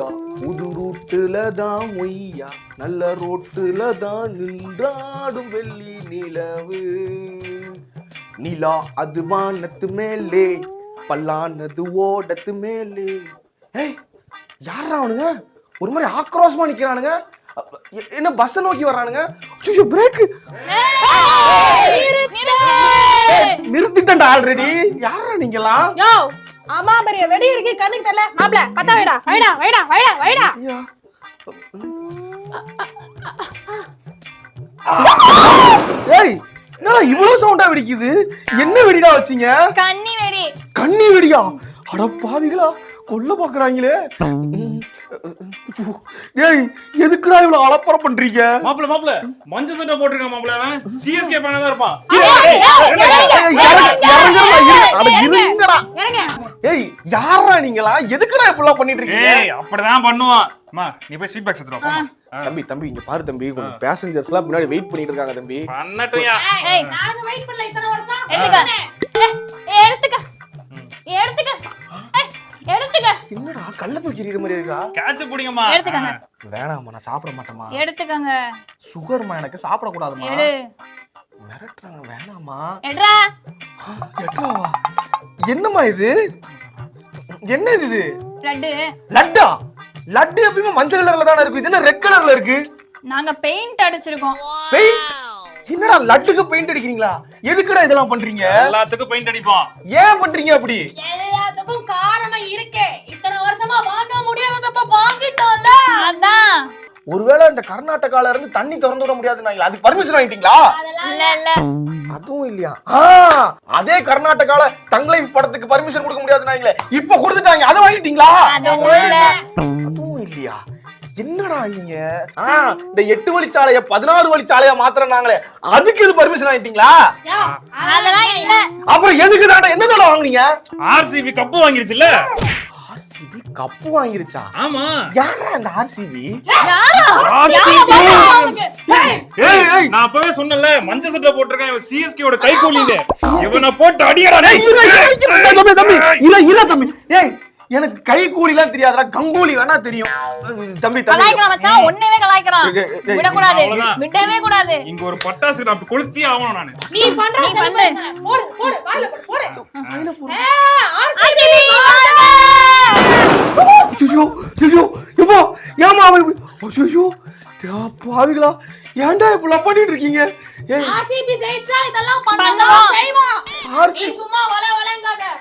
ஒய்யா புது ரூட்டுல தான் ஒய்யா நல்ல ரோட்டுல தான் நின்றாடும் வெள்ளி நிலவு நிலா அது வானத்து மேலே பல்லானது ஓடத்து மேலே. ஏய் யாரா அவனுங்க ஒரு மாதிரி ஆக்ரோஷமா நிக்கிறானுங்க? என்ன பஸ் நோக்கி வர்றானுங்க? ஐயோ பிரேக் நிறுத்திட்டேன்டா ஆல்ரெடி. யாரா நீங்களா? யோ ஆமா பெரிய வெடி இருக்கு கண்ணுக்கு தெரியல மாப்ள பத்தா வைடா வைடா வைடா வைடா வைடா. ஏய் என்னடா இவ்வளவு சவுண்டா வெடிக்குது? என்ன வெடிடா வச்சீங்க? கண்ணி வெடி. கண்ணி வெடியா? அட பாவிகளா கொல்ல பாக்குறாங்களே. ஏய் எதுக்குடா இவ்வளவு அலப்பற பண்றீங்க? மாப்ள மஞ்சள் சட்டை போட்டுருக்கான் மாப்ள. அவன் சிஎஸ்கே ஃபேனா தான் இருப்பான். ஏய் யாரா நீங்களா? எதுக்குடா இப்படிலாம் பண்ணிட்டு இருக்கீங்க? ஏய் அப்படிதான் பண்ணுவான். அம்மா நீ போய் ஸ்வீட் பாக்ஸ் எடுத்து வா. தம்பி இங்க பாரு தம்பி, கொஞ்சம் பேசஞ்சர்ஸ் எல்லாம் பின்னாடி வெயிட் பண்ணிட்டு இருக்காங்க தம்பி. பண்ணட்டும்யா. ஏய் நாங்க வெயிட் பண்ணல இத்தனை வருஷம். எடுத்துக்க என்னடா கள்ள தூக்கி எறிகிற மாதிரி இருக்கா? கேட்ச் புடிங்கம்மா. எடுத்துக்கங்க. வேணாம்மா நான் சாப்பிட மாட்டேமா. எடுத்துக்கங்க. சுகர்மா எனக்கு சாப்பிட கூடாதுமா. எடு. மிரட்டுறாங்க வேணாமா. எடுடா. எட்ராவா? என்னம்மா இது? என்ன இது? லட்டு. லட்டா? லட்டு எப்பவுமே மஞ்சள் கலர்ல தானே இருக்கு. இது என்ன ரெட் கலர்ல இருக்கு? நாங்க பெயிண்ட் அடிச்சிருக்கோம். பெயிண்ட்? என்னடா லட்டுக்கு பெயிண்ட் அடிக்கிறீங்களா? எதுக்குடா இதெல்லாம் பண்றீங்க? எல்லாத்துக்கும் பெயிண்ட் அடிப்போம். ஏன் பண்றீங்க அப்படி? எல்லாத்துக்கும் காரணம் இருக்கு. இத்தனை வருஷமா வாங்க முடியாதப்ப வாங்கிட்டோம்ல. அதான். ஒருவேளை இந்த கர்நாடகால இருந்து தண்ணி திறந்து விட முடியாதுன்னாங்களா? அதுக்கு பர்மிஷன் வாங்கிட்டீங்களா? இல்ல அதுவும் இல்லையா? அதே கர்நாடகால தங் லைஃப் படத்துக்கு பர்மிஷன் கொடுக்க முடியாதுன்னாங்களே, இப்ப கொடுத்துட்டாங்க. அதை வாங்கிட்டீங்களா? அதுவும் இல்லையா? என்னடா நீங்க இந்த 8 வழிச்சாலைய 16 வழிச்சாலையா மாத்துறாங்களே, அதுக்கு இது பர்மிஷன் வாங்கிட்டீங்களா? அதெல்லாம் இல்ல. அப்புறம் எதுக்கு தாண்டா என்ன தாண்டா வாங்குனீங்க? ஆர்சிபி கப் வாங்கிருச்சுல. ஆர்சிபி கப் வாங்கிருச்சா? ஆமா. யாரா அந்த ஆர்சிபி? ஏய் நான் அப்பவே சொன்னல மஞ்சள் சட்டை போட்டுருக்கேன். இவன் சிஎஸ்கே ஓட கைகூலில. இவனை போட்டு அடியடா டேய். தம்பி இல்ல தம்பி. ஏய் எனக்கு கை கூலிலாம் தெரியாதுடா, கங்கூலி வேணா தெரியும். தம்பி கலாய்க்கறான் மச்சான், ஒண்ணேவே கலாய்க்கறான். விட கூடாது, விடவே கூடாது. இங்க ஒரு பட்டாசு நான் கொளுத்தி ஆவணும் நானு. நீ பண்ற செலிப்ரேஷன் போடு வாயில போடு. ஆர்சிபி ஐயோ எப்பா ஏமா ஐயோ பாவிகளா ஏன்டா இப்படிலாம் பண்ணிட்டு இருக்கீங்க? ஆர்சிபி ஜெயிச்சா இதெல்லாம் பண்ணுவோம் செய்வோம். ஆர்சிபி சும்மா வள வளங்காத.